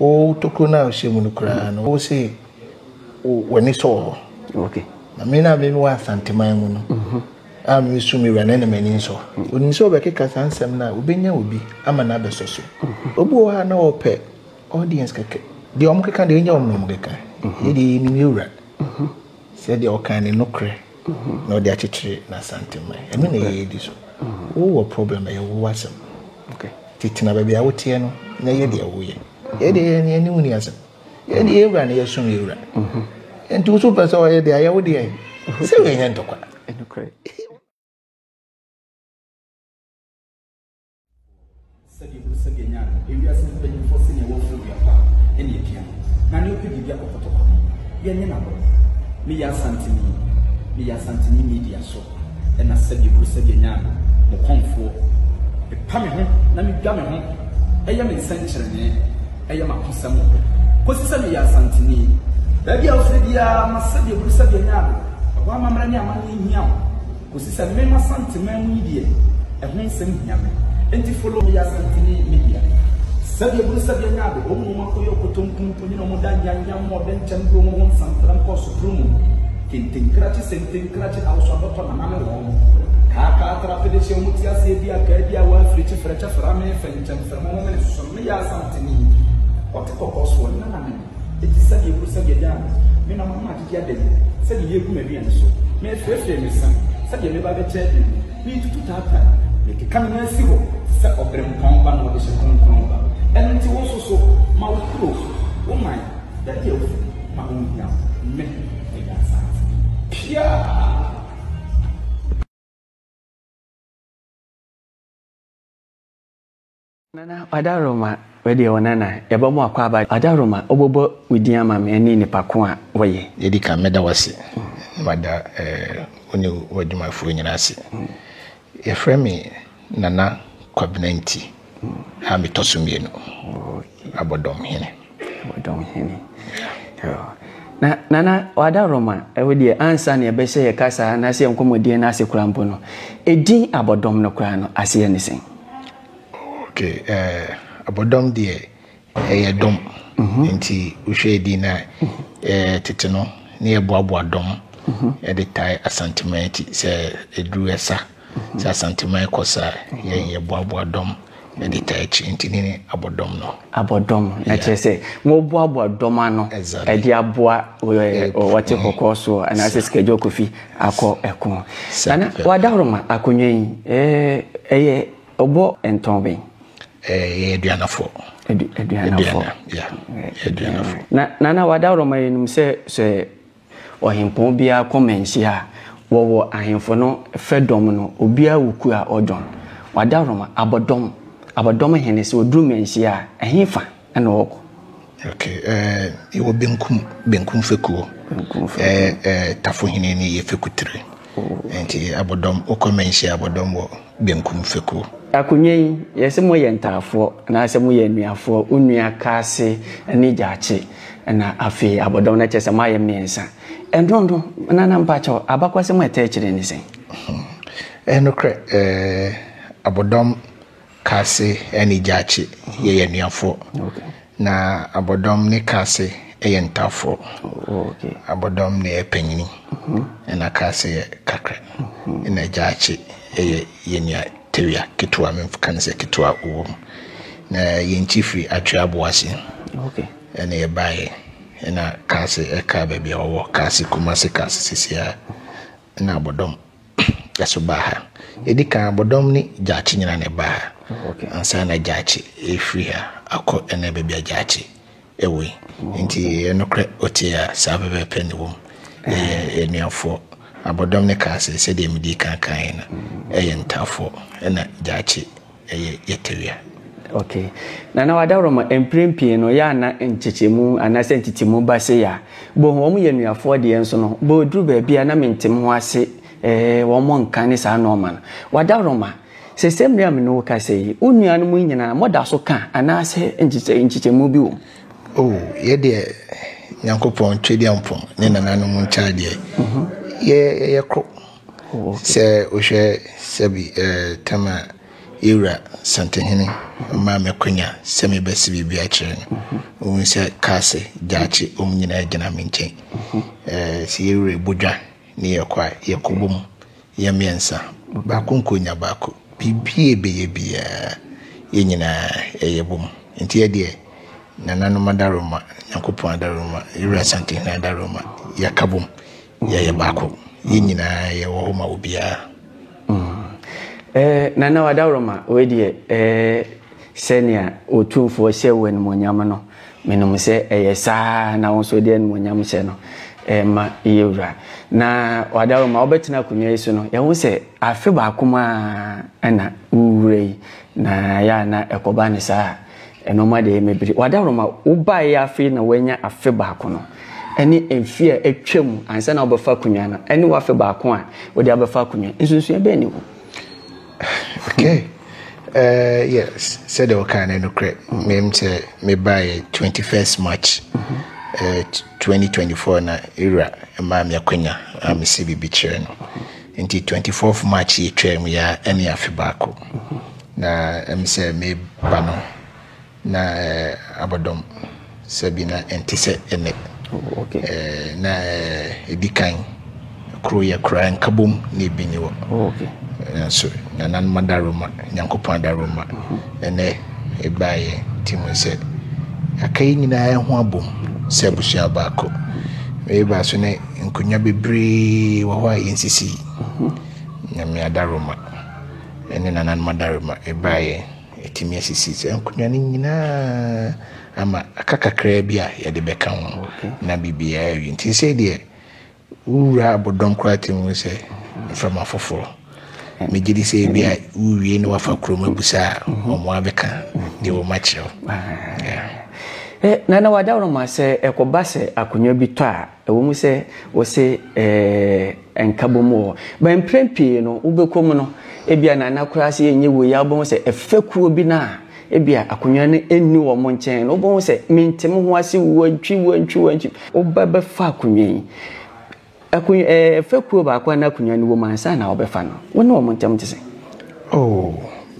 o tokro na o shemu no kra no o say wani so okay na me na me wa santeman mu no am mi sumi wa na na mani so oni so be keka sansem na obenya obi ama na be so obi o ha na o pe audience keke de om keka de nya om no keka ye de ni wura se de o kan ni no kre na o de achechire na santeman eno na ye di so wo problem e wo wasem okay titina ba bia wo tie no na ye de wo ye de ni uni asem ye de wura na ye sum ye wura enti so pese o ye de aye wo de se we nya ntokwa eno kre Sabi nyana ewi asem be nyimfo se ne wo fu ya pa ene etia na ne opi bibia kokotoko ye ne na bo me ya santini media so ena sabi nyana mo konfo e pa me ho na me dwa me ho eye me nsankyere ne eye makosam ko se me ya santini da bia o bia ma sabi nyana wa mamra ne amane hia ko se me ma santiman mu die e ho nsem hia me enti follow me ya santini media sabi nyado o mu makoyo kotonkum to ni no modanya nyam mo den chamdo mo hon santram ko suprumu kintinkrati sentinkrati awso adoto na mame wo ka trape de che muti ase bia ka bia wa frichi frecha frame fencham framo mo me so me ya santini o te ko so na me enti sabi nyado me na mama ati dia de sabi ye gu me bia so me fefe me san sabi me ba be chedi mi tutu tata me ke kan na si ho se obrem kan ba no de se kan ba and until also so my close, oh my, that you my own now, me, yeah. Nana, Adaroma, where the Onana, a bomb of Quaba, Adaroma, Obobo, with the Yamam, and in the Pakua, way. Yedika medawasi, wada, when you were my phone in us. A friend Nana, Quabnenti. Hami tosumbieno abodom hene na nana Adaroma ewe die ansa na ebe se kasa na se nkomodie na se kurampo no edin abodom no kura no ase ne sen okay abodom die dom nti uhwe edin na tete no ne eboabo dom de tai asantimenti se edru esa se asantimenti kosa ye eboabo dom and the touch intini abodom no abodom na chese mo boabo dom ano e dia aboa wate kokoso ana se schedule kofi akọ ekon sana Adaroma akonwen eye obo entonben eduanafo eduanafo na Adaroma yenum se ohempon bia komensi a wo ahemfo no fedom no obia wuku a odon Adaroma abodom hene se odru mensi a ehemfa na woko okay iwo benkum fekuo tafo hene ni ye fekutire enti abodom okomensi abodom wo benkum fekuo akunyen yese mo yentafo na ase mo yenuafo onua kase ni gyache na afi abodom na chese ma ye mensa endondo na mpacho abakwase mo etechire ni sen enokre abodom kase eni gyache ye yenuafo na abodom ni kase yentafo okay abodom ne panyini na kase kakra na gyache yenia tewia kitwa memfukanse kitwa uwo na yenchifri atwaboase okay ene yebaye na kase eka bebia wo kase kumase kase sisia na abodom yasobaha edika abodom ni gyache nyina ne baha okay ansa na gyache efri ha akọ ene bebia gyache ewe nti enokre otia sabebe penwo enuafo abodom ne kase se de midi kankan na yentafo na gyache yetewia okay na Adaroma emprempie no ya na nchechemu anase ntitemu base ya bo ho mu yenuafo de enso no bo duru ba bia na mentem ho ase wo mo nkan ni sa no man Adaroma sesemre am no ka sei onuanu mu nyina moda so ka anase nchechemu bi wo ye de Nyankopon twedi ampom ne nananu mu nchaade ye kro se ohwe sebi tama Ira Santehini, Mamma Quina, Semi Bessi Biachin, Unsa Case, Jachi, Umina Janaminche, Siri Buja, near Qua, Yakubum, Yamiensa, Bakunkunya Baku, Baby, Yenina, Ayabum, Intia dear, Nanano Madaruma, Yakupa Daruma, Ira Santehina Daruma, Yakabum, Yabaku, Yenina, Yahoma Ubia. Nana wadaroma wedi senior otumfo hyewen monyam no menom se eyesa na wonso de monyam hye no ma yewura na wadaroma obetina kunwa yesu no ye wo se afe ba akoma ana uwure na ya na ekoba ne sa enoma de mebiri wadaroma uba ya afe na wanya afe ba akono eni emfie atwam ansa na obefa kunwa na eni wa afe ba akon a wodi abefa kunwa nsunsu ebe ni wo. Okay. Yes. Said the kind of crap. Me by 21st March 2024 na era Mami Akwenya am CBB chair no. Until 24th March ye chair me ya any afibako. Na say me bano na abodom Sabina entise ene. Okay. Na edikan crew ya crying kabum ni biniwo. Okay. So nanan madaruma nyankopon daruma ene ebaye timu se akai nyina ho abom se busia baako eba so ne nkunya bebre wo ho nsisi nyame adaruma ene nanan madaruma ebaye etimi asisi se nkunya nyina ama akakakra bia ye de beka ho na bibia wi nti se de ura bodom kwati mu se from afoforo me gidi say bia uwie no wafa kroma busa omo abeka de wo machiro nana wadawro ma se ekoba se akonwa bi to a ewo mu se wo se enkabomo ba emprempie no ubekom no ebia nana kura se enye wo ya bo se efekuo bi na ebia akonwa ne enni wo mo nchen no bo se mentem ho ase wantwi obaba fa akonwa fekuo ba kwa na kunwa ni wo mansa na obefa no woni o montam tese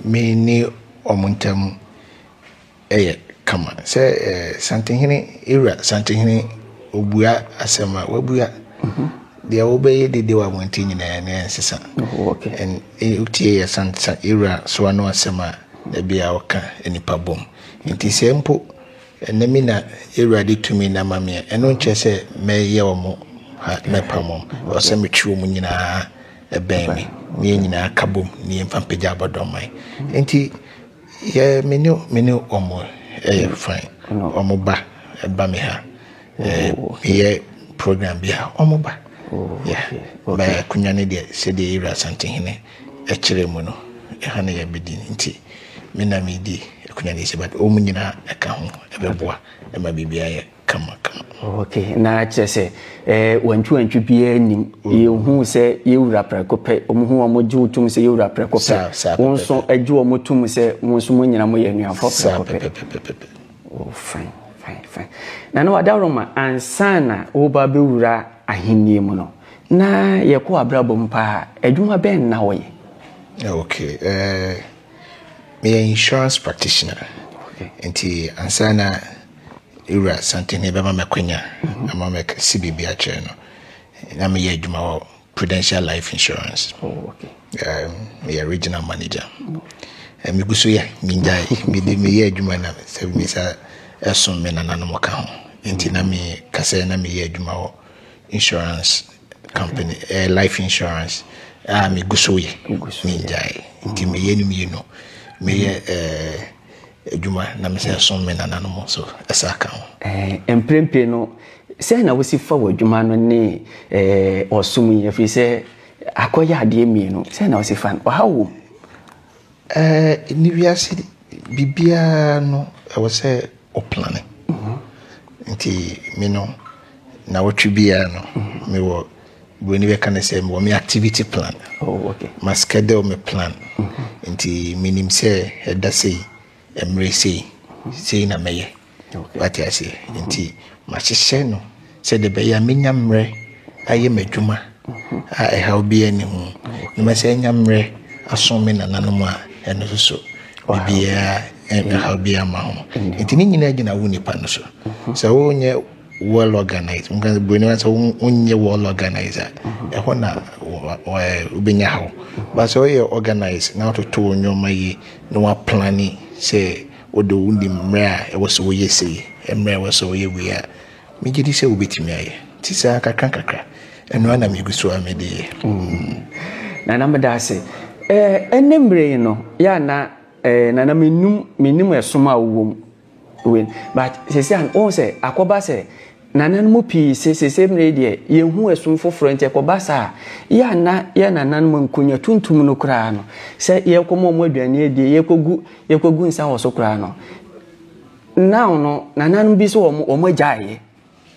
me ni o montam kama se Santehini era Santehini obua asema wabua dia obeye de wa monti nyina na ensesa okay and utie ya Santa era so ano asema da bia oka enipa bom nti sempo enemi na era de tumi na mamia eno nche se meye omo mepamom ose metwe mu nyina ebemi ni nyina kabom ni mpampagya abodomai enti ye menu omo fine omo ba eba me ha ye program bia omo ba ba kunya ne de se de ira Santehini ekire mu no ha na ye bedi nti me na me di kunya ne se ba omo nyina eka ho ebeboa ema bibia ye kama okay na chese wantwi bia nim ye hu se ye wura prekope omhu omoju tum se ye wura prekope wonso aju omotum se wonso munyina mo ye nuafo prekope fine na wadawroma ansana oba be wura ahenni mu no na ye ko abrabo mpa adwuma ben na wo ye okay me insurance practitioner enti ansana Ira Santehini bema mekwenya ama me CBB a chair no na me ye adwuma wo Prudential Life Insurance me regional manager me guso ya minjai me ye adwuma na se me sa eson me na nanom ka ho enti na me kase na me ye adwuma wo insurance company life insurance me guso ye minjai enti me ye nim ye no me ye ejuma na mese so me na nanom so esaka ho emprempie no se na wosi fa wadwuma no ne osum ye fi se akoya ade mi no se na wosi fa o hawo ni wiase bibia no I was say o planning nti me no na wotwe bia no me wo boni be kan say me activity plan okay my schedule me plan nti minim say eda say emresi say na meye what I say nti ma hye no say de be ya menya mre aye madwuma a how be ani hu no ma say nya mre aso me na nanom a ɛno so bibia how be a ma ho nti ni nyina gina wo nipa no so so wo nye well organized mka boni so onye well organizer ɛho na ubenya how but so you organize now to nyoma yi no wa planning say odo wundi mra e wo so wo yesi mra wo so wo ye wi a me gidi say obetimi aye ti sa kakra eno na me guso amede na na medase enembre no ya na na minum esoma wom wen but sese an o say akoba say nanan mu pi sese mre de ye hu esum foforo nte akoba sa ya nanan mu nkunya tuntum no kra no say ye komo mo aduane de ye kogu nsa wo so kra no now no nanan bi so wo mo jaaye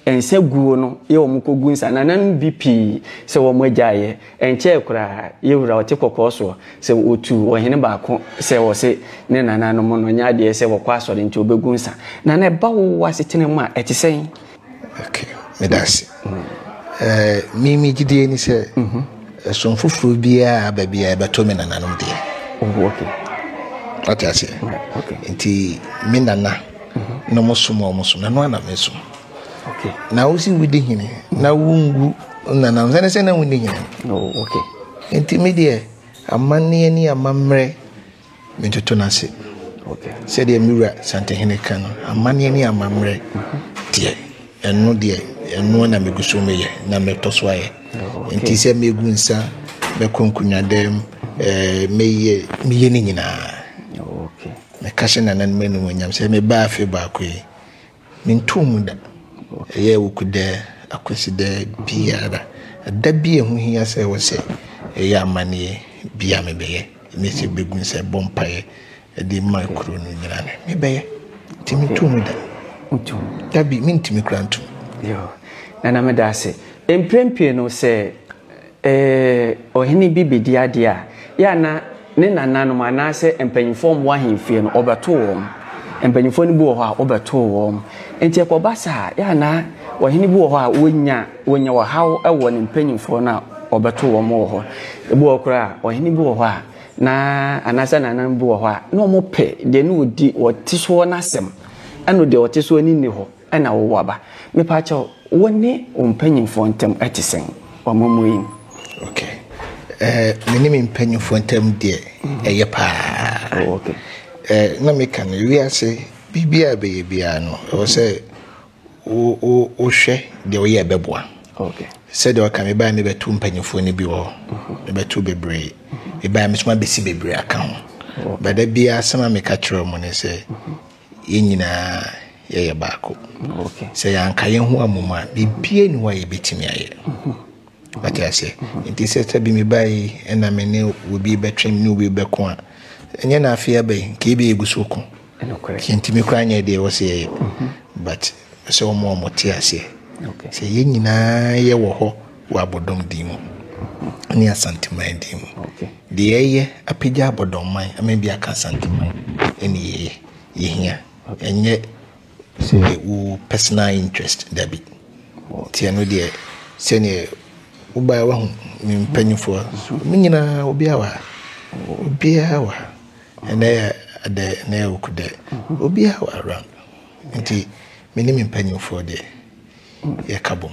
ense guo no ye wo mo kogu nsa nanan bi pi se wo mo jaaye enche kra ye wura ote kokoso se otu ohene ba ko se wo se ne nanan mo no nya de se wo kwa so de nti obegu nsa nanan ba wo wasetene mu a etisen okay medasi mimi gidie ni se so fufuru bia babia e beto me nanan de okay atase okay nti mi nana no musumo na no ana meso okay na usi wudi hine na wungu na se na wudi hine okay nti me de amane ni amamre me toto na se okay se de miura sante hine kan amane ni amamre de eno de eno na meguso meye na metoso aye nti se megu nsa be konkunya dem meye ni nyina okay me kashe nanan menu nyam se me ba afi ba ko yi mintum da ye wukude akweside biara da bie hu hia se wo se ye amane bia me beye me se begun se bompae de micro no nyina me beye ti mintum da utu dabi mintimi krantu yo na medase emprempie no se ohini bibidi ade a ya na ne nanano manase empanyifo mo ahemfie no obeto wo empanyifo ni bi wo ho a obeto wo enti ekobasa ya na ohini bi wo ho a wonya wo hawo ewo ne empanyifo na obeto wo mo ho ebi wo kra ohini bi wo ho a na anasa nanan bi wo ho a no mo pe de no odi wo tiso na asem ano de wo tiso ni ni ho ana wo waba me pa cha woni empanyifo ntem etisen wo momo yin okay minimi mpanyufo ntem de eye pa okay na me kan wi ase bibia be bia no o se o hwe de o ye beboa okay se de o kan me ba me betu mpanyufo ni bi wo me betu bebre me ba me suma besi bebre aka ho ba da bia sama me ka kire mo ne se yenyina ye baako okay se yanka ye hu amoma bibia ni wa ye betimi aye but I say it is said to be me by and I mean will be better new be back one and you're not fear by KB Gusuku can't me crying idea was here but so more motia say okay say yina ye wo abodom dimo near santiman dimo okay the ye apija abodom man maybe a can santiman any ye here and yet say personal interest dabi tiano dear senior uba wa mpanyifo minyina obiawa ene ade na okude obiawa around nti minimi mpanyifo de ye kabom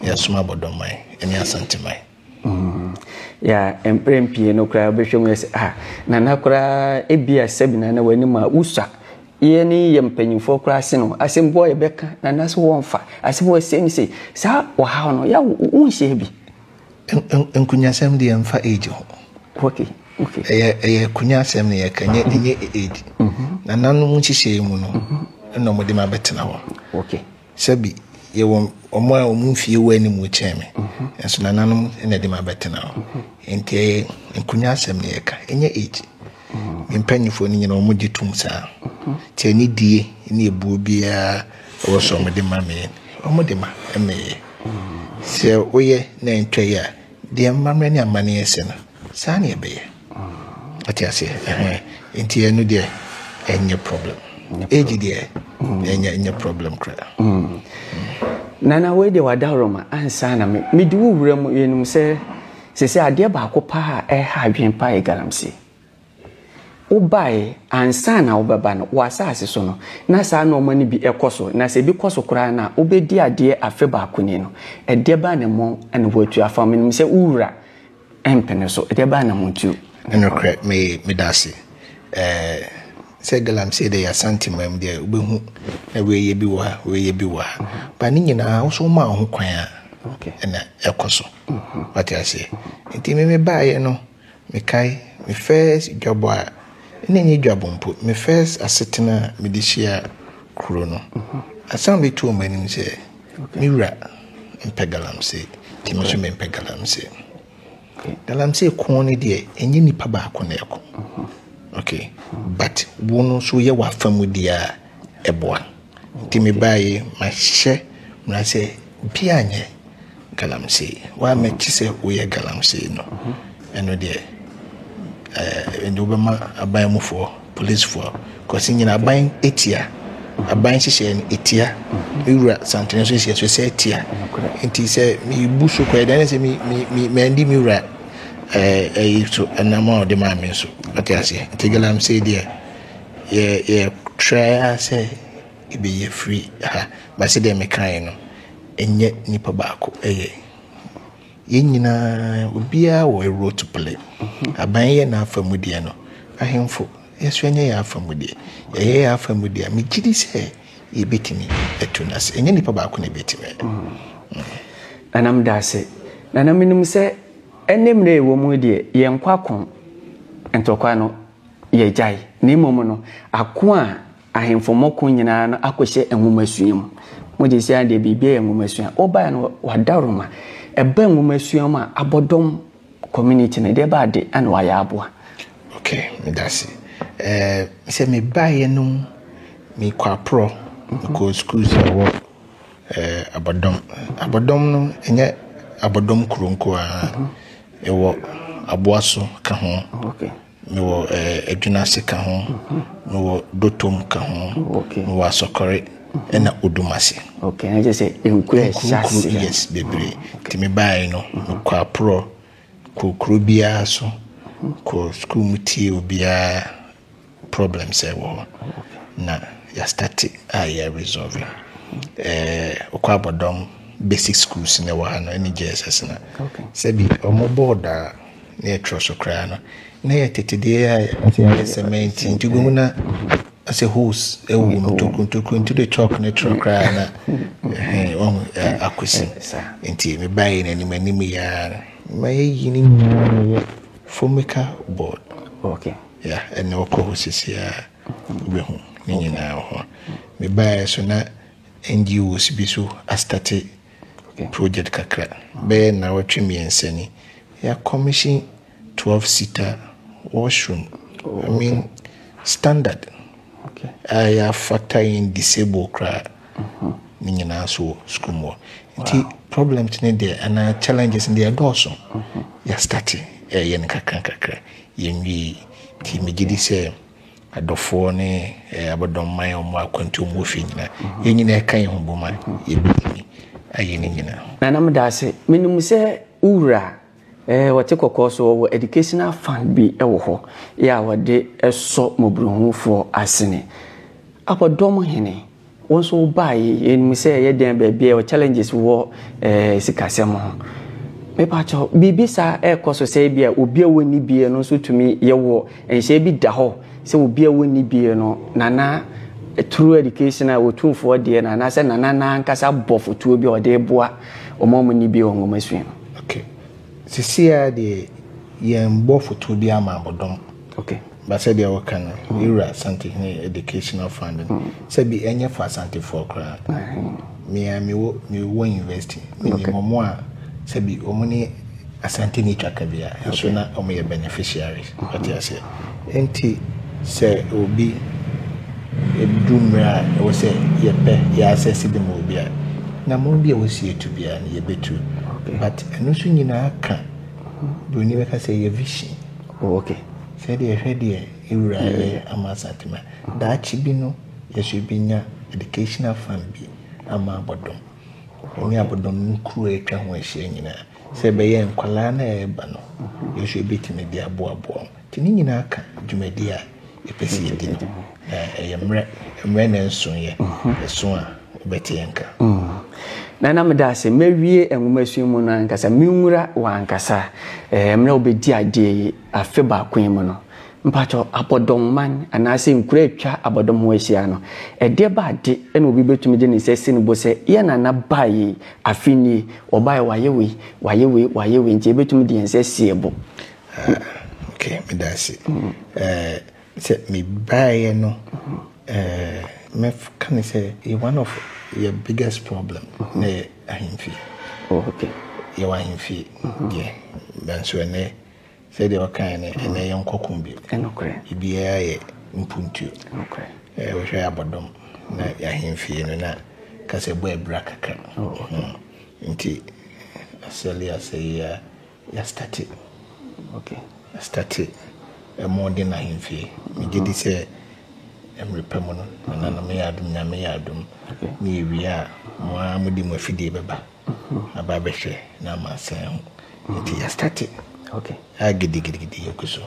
ya suma bodomai ene asantimai ya emprempie no kra behwem yes na na kra ebia sebina na wani ma usa ye ni ye mpanyifo kra ase no asembo ye beka na naso wonfa asembo sense sa wa ha no ya wonhye bi enkunyasem de mfa age ho okay kunyasem ne yakanye nye age na nanu mu chihye mu no no mo de ma betena ho okay sabi ye wo omo a mu fie wani mu cheme enso na nanu ne de ma betena ho enti enkunyasem ne yaka enye age mpanyifo ni nyina omo gitum sa ti ani die ni ebu bia wo so mo de ma me omo de ma eme se oye na ntwe de mamre ni amane ese na sa na ebe atiase enti enu de enye problem age de enye problem kra nana we de wadaroma ansa na me di wura mu yenum se ade ba ko pa ha adwen pa e galamsi Ubai ansa na ubeba no wasase so no na saa no mani bi ekoso na se bi koso kra na ubedi ade afe ba akoni no ede ba na mo ane watu afam nim se ura empene so ede ba na mo tu enokre me dase se galamsey de ya santimam de ubehu na weye bi wa ba ni nyina wo so ma ho kwan a na ekoso what I say nti me baaye no me kai me first job a ni dwabompo me first asetena me de hia kuro no asam be to manim se me wura galamsey ti me so me galamsey galamsey ko ne de enye nipa ba ko na eko okay but wono so ye wa famudia eboa ti me baye ma hye na se bianye galamsey wa me kise wo ye galamsey no eno de endo be ma aban mu for police for cause nyina aban etia aban hye en etia ewura santene so hye so se etia enti se mi busu kwa dan se mi andi mi wura so anama de ma me so atiase enti galamsey de ye try say e be ye free ba se de me kan no enye nipa baako yenyina obia wo role to play aban ye na afamudie no ahemfo yeso enye ya afamudie ye ya afamudie me gidi se ye betimi etunas enye nipa baako na betimi anam dase na minim se enemre wo mu de ye nkwakon entokwa no ye jai ni momo no ako a ahemfo moko nyina no akohye enwomasuam mo de sia de bibia enwomasuam oba no wadaroma ebe enwomasuam a abodom community ne de ba de ana wa ya aboa okay me dase se me baye no me kwa pro ko school se wo abodom no enye abodom kronko a ewo aboaso ka ho okay no adwunase ka ho no dotom ka ho no asokore ena odumase okay na je say enkure chassis yes bebre timi bae no kwa pro ko krobia so ko school mutie obia problems e wo na ya start ya resolve okwa abodom basic schools ne wa no any JSS na sebi omo border na trust okra no na ya tetede ya cement ntugumu na as a host to into the truck na truck cry na akwesi nti me buy na ni ya ma yi ni formica board okay yeah and no ko hosisi ya we hu ni na ho me buy so na NGOs bi so start project kakra be na watwe miensani ya commission 12-seater washroom I mean standard okay I factor in disabled cry ni nyina so school mo nti problems ne there and challenges in the adults ya start ye kakra yenwi ti megidi se adofo ne abodom man o mo akwantu mo fi nyina yenyina kan ho boma ye bitimi aye ni nyina na nam dase menum se ura wote kokoso wo educational fund bi ewo ho ya wode eso mobruhufo asene abodom hene wonso bae enum se ye den ba bia challenges wo sikasem ho mepacho bibisa ekoso se bia obi awoni bia no so tumi ye wo enhye bi da ho se obi awoni bia no nana true education a wotumfo de na se nana ankasa bofotuo bi ode boa omom ni bi ongomasua okay sisia de yembo foto bi ama abodom okay ba se dia wakana ira something educational fund se bi enye for something for cra me wo university me momo a se bi omuni asante ni twaka bia so na omo ye beneficiaries what you say enti se obi edumra e wo se ye pe ya assess bi mo bia na mo bia wo sie tu bia ye betu but eno so nyina ka do ni be ka say ye vision okay said ye hwede ewura ama satima da chi bi no ye so binya educational fund bi ama abodom oni abodom nkuru etwa ho ahia nyina se be ye nkwala na e ba no ye so betime dia boabo ti ni nyina ka dwumadi a epesi yedi no emre na nso ye eso a obeti enka na na medase mewie enwumasu mu na nkasa minwura wa nkasa emre obedi ade afe ba kwen mu no mpacho abodom man anase nkura atwa abodom ho ahia no ede ba ade ena obi betumi de ne sese ne bo se ye na na bayi afini obaye wayewe nti betumi de sese ebo okay medase se me baye no me can say one of your biggest problem na ahimfi okay you ahimfi yeah dan so ne say the kind na yon kokum bi enokre ibia ye mpuntu enokre we hwe abodom na ahimfi no na kase boy bra kakra nti asali asay ya started okay started more than ahimfi me gidi say emrepemono na me yadum ni wia mo amudi mo fidie beba aba behwe na masan nti ya started okay agidi yokuso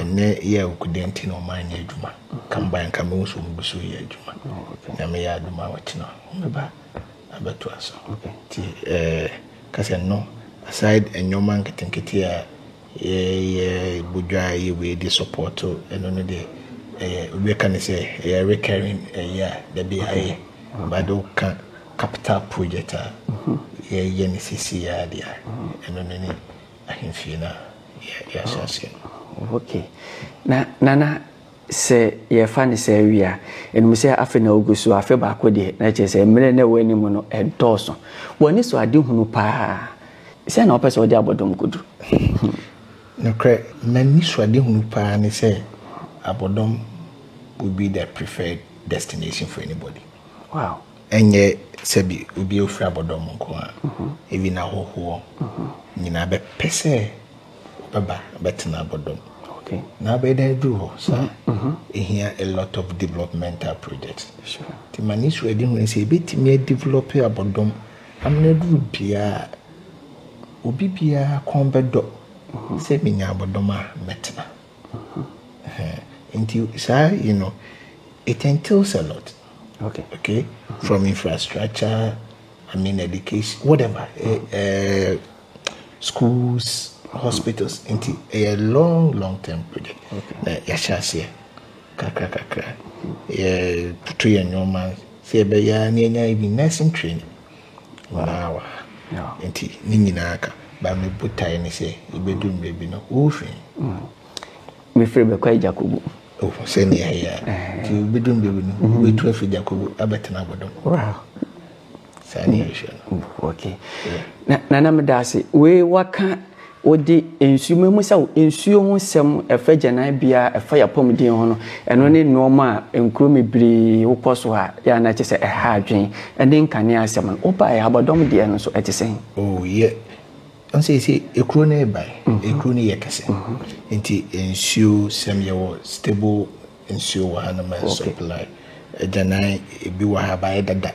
ne ya okudenti no man ya adwuma kamban kamuso mbuso ya adwuma na me yadum awotino meba abeto aso ti kase no aside enyoma nketenkete ya budwa ye we di support eno no de we can say recurring there be a bado capital project ye NCC ya dia eno ni ahimfi na ya sase okay na se ye fani se wia enu se afi na ogusu afi ba ko de na che se mre na wani mu no edoso woni so ade hunu pa se na opese odi abodom kudu no kre na ni so ade hunu pa ni se abodom would be the preferred destination for anybody. Wow. Enye sebi ubi ofra abodom nko a evi na hoho nyina be pese baba betina abodom. Okay. Na be dey do ho so here a lot of developmental projects. Sure. The manis ready when say betimi develop abodom amna du bia obi bia konbedo se minya abodom a metina. Until you know it entails a lot. Okay. From infrastructure, I mean education, whatever, schools, hospitals, into a long-term project. Okay. Yashasi, kakra. To your normal, say be ya niya even nursing training. 1 hour. Yeah. Into ninaka, but me put time say you be doing baby no ocean. Me free be kwa Jacob. Oh, say near here. You be doing baby no. We to fi Jacob abetena abodom. Wow. Sani okay. Na medase we waka odi ensume mu sa ensuo ho sem efa gyanan bia efa yapomdin ho no eno ne noma enkro mebiri wokoso ha ya na che se eha adwen ene nkane asem no oba ya abodom de eno so etisen. Oh yeah. On say ekro na ebai ekro ni yekese nti ensuo sem ye wo stable ensuo wa na man supply gyanan ebi wa ha ba dada.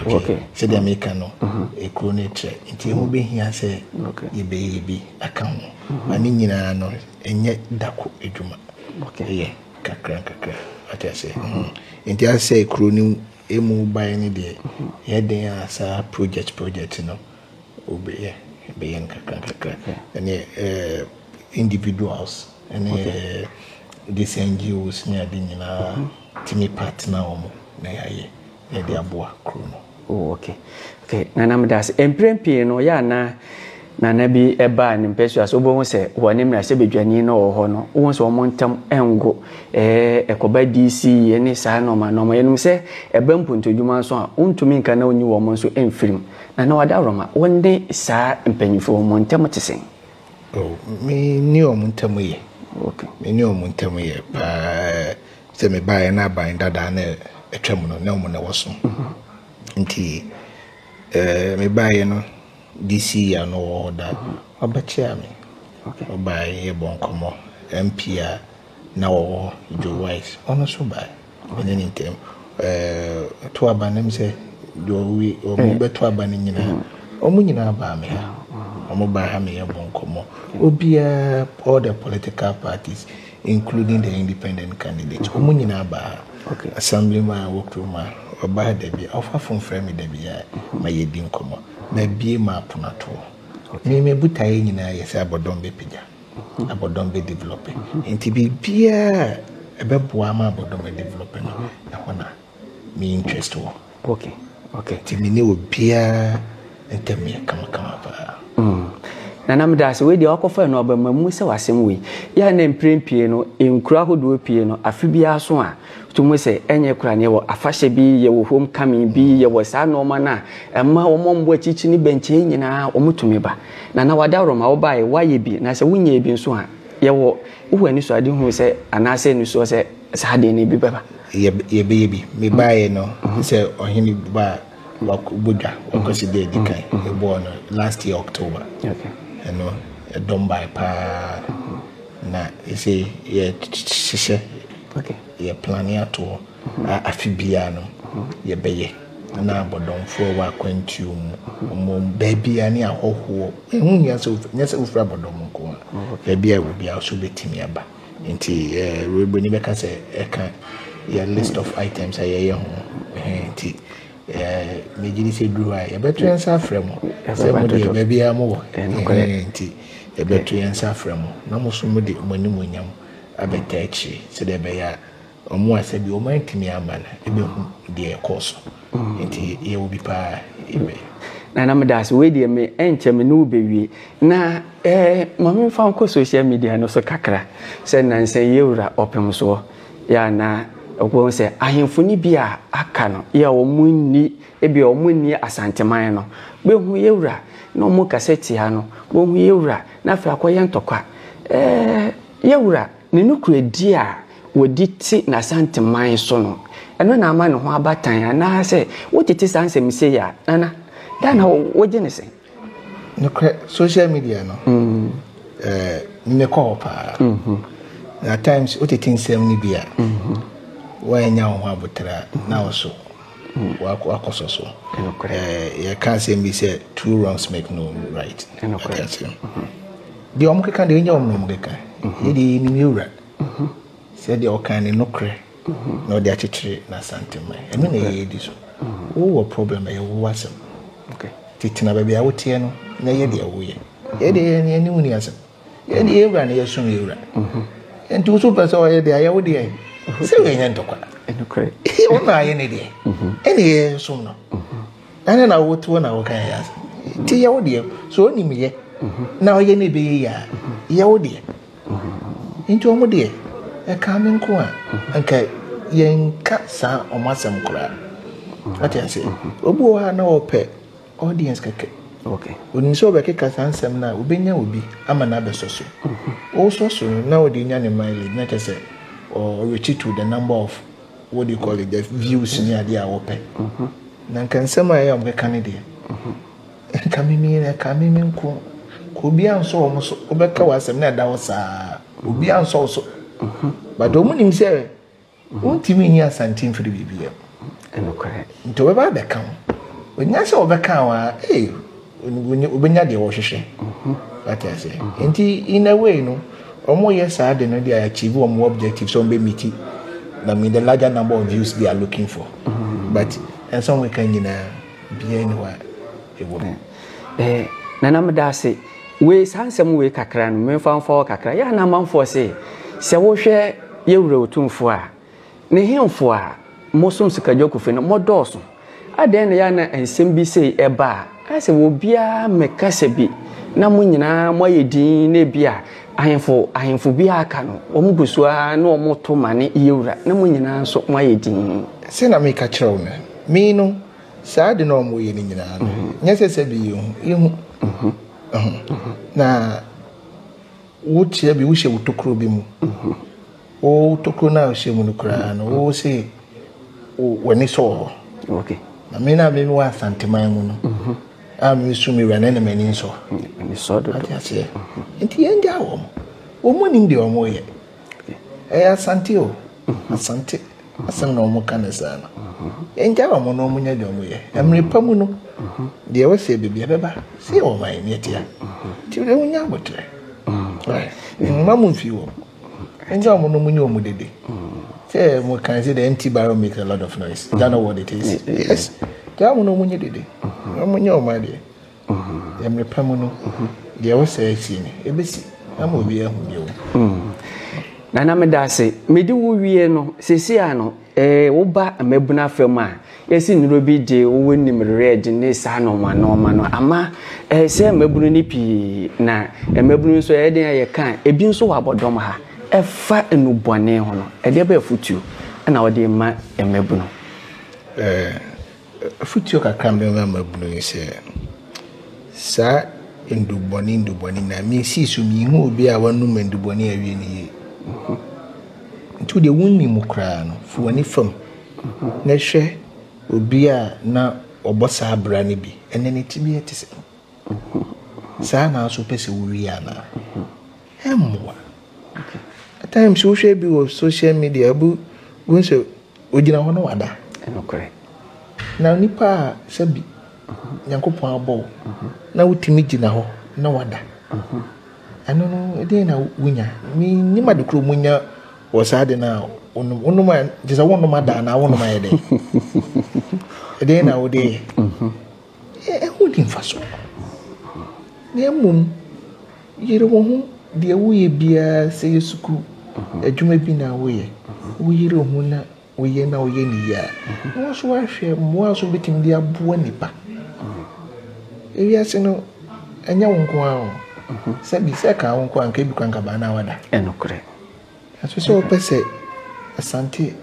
Okay. So the American no ekro na tre nti ho be hia se ye be aka ho ani nyina no enye dako edwuma. Okay. Yeah, kakra what I say. Nti I say ekro ni emu bai ni de ye den asa project no obe yeah be en kakra and individuals and this NGOs near the nyina timi partner omo na yaye de aboa krono. Oh okay na mdas emprempie no ya na bi eba ni mpesu aso bo ho se woni mra se bedwani na wo ho no wo so mo ntam engo ekoba DC ene sa no ma yenum se eba mpuntodwuma so a untumi nka na onyi wo mo so emfirim na wada roma wonde sa empanyifo mo ntam tesen. Oh me ni o mo ntam ye. Okay. Me ni o mo ntam ye pa se me ba na ban dada na etwam no na mo na woso. Nti me ba ye no DC ya no order obachia me. Okay. Oba ye bon komo MP na wo Joe Wise ono so ba ene ntem to abanem se do we o mo beto abane nyina o mo nyina ba me ha o mo ba ha me ye bon komo obi all the political parties including the independent candidates. Omunyina ba assemblyman Wokroma oba Debbie offer from frame Debbie my yedin komo na bie map na to. Me butaye nyina yesa abodon be pija. Abodon be developing. Enti bia ebeboa ma abodon be developing. Na hona me interest wo. Okay. Ti me ne obia entemia kama pa. Na nam da se we de akofa no abamamu se wasem we ya na mprempie no enkura hodo pie no afibia so a tumu se enye kura ne wo afahye bi ye wo home coming bi ye wo sa no ma na emma wo mombo achichi ni benche nyina omutumi ba na wadawro ma wo bae waye bi na se wunye bi nso a ye wo wo ani so ade hu se anase ni so se sade ne bi baba ye bi me bae no se ohini ba wakubudwa wakoside dikai e born last year October. Okay. Done by pa na ese ye sise ye plania to afibia no ye beye na abodon fo wa kwantium mom baby ani ahoho ehun nyase ufra abodon ko baby a will be also betimi aba nti we ni beka se eka ye list of items aye ho nti mejini se duru ya beto yansa fremo se mo de baby amu nti e beto yansa fremo na mo so mo de manimu nyam abeta echi se de be ya omo asabi o mantimi amana ebe hu de ekoso nti ye obi pa ebe na mdas we de me enche me no bewie na mama fa ko social media no so kakra se nansen yewura opem so ya na ogwo se ahemfuni bia aka no ya omunni ebi omunni asanteman no be hu yewura no mo kaseti ha no bo hu yewura na fa akoye ntokwa yewura ne nukru edi a wodi ti na asanteman so no eno na ama ne ho abatan na se wotiti sansem se ya nana dana woje ne se nukru social media no ne ko pa at times wotiti nsem ni bia wanya ho abotra na oso wakoso so you can't say me say two wrongs make no right the omkeka de nya omkeka yedi ni miura say the okan no kre no de achechire na santima eno na yedi so wo problem e wo wasem titina ba bia wotie no na yedi e wo ye ni ani uni asem yedi ewura na yesun ewura enti so person o yedi aye wo de se we nya ntokwa enukre o na aye ne de eni so no ana na wotu na wo kan ya ti ya wo de so oni mi ye na oye ne be ya ya wo de enti o mo de e ka me nko a anka yenka sa o masem kura ati ase obu ha na ope audience keke oni so be keka sansem na obenya obi ama na be soso o soso na odi nya ne mile na tese or reach to the number of what do you call it, the views near the open. Nan can say my young candidate. Coming could be on so almost Obeka was a net that was would be on so. But the woman himself won't mean here something for the BBM. And correct. To about the count. When I saw Obeka, when you the wash, but I say, in a way, no. Or more yes, I didn't achieve one more objective, so be meeting. I mean, the larger number of views they are looking for. But and some we can be anywhere. Nana Madasi, we handsome way kakran, men found for kakra, ya na man for say, so share you wrote to for. Ne him for Mosum Sikajoku for no more dorsum. I then yana and Simbi say a bar. I say, will be a mekasebi. Namunina, moye din nebia. ahemfo bi aka no omugusu a na omoto mane yewura na munyina so maye din se na me ka kire na me no saa de na omo ye ni nyina no nyese bi yehu na wutie bi wuhye wutokro bi mu o tokro na wuhye mu no kra no wo se wani so na me na me wa santeman mu no I'm assuming we are an enemy in so. And so do I say. And the end of woman the omoye. Santio, Asante, Asan no more canasana. And Java monomunya de omoye. I'm repamuno. The other say, baby, ever see all my netia. Till the Unyabotre. Right. Mamma few. And you no munyo mudede. Say we can say the empty barrel makes a lot of noise. You know what it is? Yes. You no munyo dede. Munyo ma de. Em repam no. Dia wo say see ni. Ebesi. Am obi ahu bi. Nana me da se me di wo wie no sesi ano wo ba amabuna fam a yesi nuro bi de wo nim red ne sa no ma no ama se amabunu ni pi na amabunu so e den ye kan ebi nso wa bodom ha e fa enubone ho no e de ba futu na wo de ma amabunu futu ka krambe ma amabunu se sa nduboni na mi si so mi hu obi a wanu manduboni awie ni to the wunni mukra no fu ani fam na hwe obi a na obosa abra ni bi ene ne tibi etise sa na so pese wuri ana emwa at times wo hwe bi wo social media bu gonse ogina ho no wada enokore na nipa sabi Yankopon abo na wutimi gina ho na wada ano no ede na wunya mi nyima de kro munya wasade na onuma jesa wonuma da na wonuma yede ede na wode hudi faso ne mum yire wo hu de wuye bia se yesuku adwuma bi na woye wo yire hu na woye na woye ni ya no so ahwe mo so betim dia boa nipa ewiase no anya wonko a sabi se ka wonko an ka bi kwanka ba na wada enokore aso so pese asante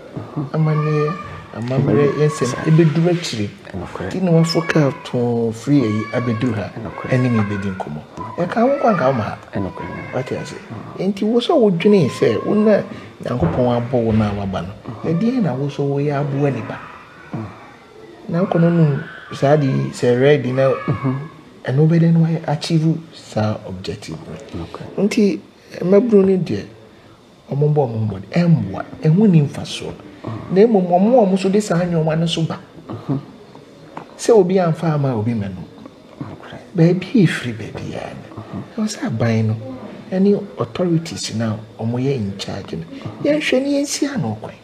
amane amamere yensem ebedura chiri enokore ti no wafoka to free yi abedura ha enemy bedin komo e ka wonko an ka ma enokore what you say enti wo so wodwene se wona Yankopon abo wo na waba no e die na wo so wo ya abo anipa na kono no sadi se ready na and nobody no achieve sa objective nti mabru ni de omombo emwa ehun ni mfaso na emommo so de sa anwoma no so ba se obi amfa ama obi menu baby free baby ya no sa ban no any authorities now omoye in charge no ye hwe ni yensi anokwan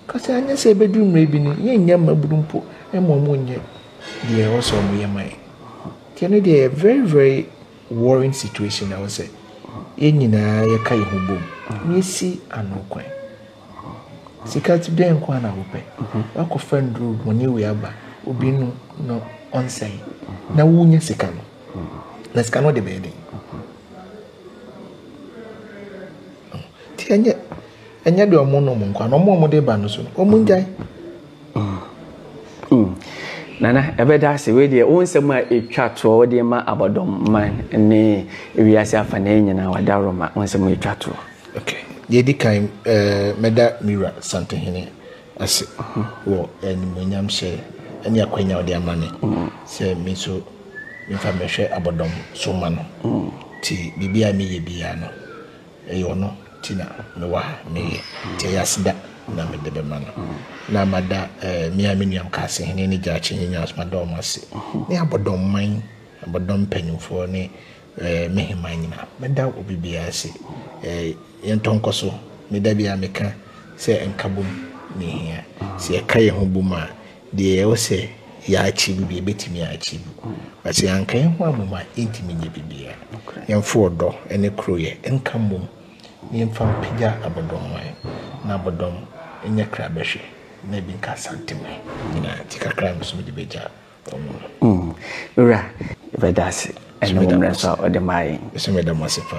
kasa anya se bedru mrebi ni ye nya mabru mpo emommo nye de also omoye mai tiene de very very worrying situation I would say enyina ye kai hobom ni si anokwan sikati den kwa na wope akofa ndru monye we aba obi no onsai na wunya sika no na sika no de bede ti anya de omo no nkwa no omo de ba no so omo njai Nana ebeda se we de wonsem a etwa to wo de ma abodom man ne wiase afane nyina wadaroma wonsem etwa to okay ye di kan meda mira santehene ase wo enimonyam she eni akwanya ode amane se mi so mi fa mehwe abodom so ma no ti bibia mi ye bia no eyo no ti na me wa me ti yasida na me de be ma no na mada miaminiam kase hene ni jachi nyanya asmado mase ni abodom man abodom panyufo ni mehiman nyina meda obibia ase yentonkoso meda bia meka se enkabom ni hia se ekaye ho buma de o se ya achieve bi betimi ya achieve but yankan ho amoma intimi nye bibia yemfo odo ene kroye enkamom yemfa pija abodom man na abodom enye krabehwe na bi nka santime na tikakra no so de beja ura vedasi eno mreso ode mai so me da masifa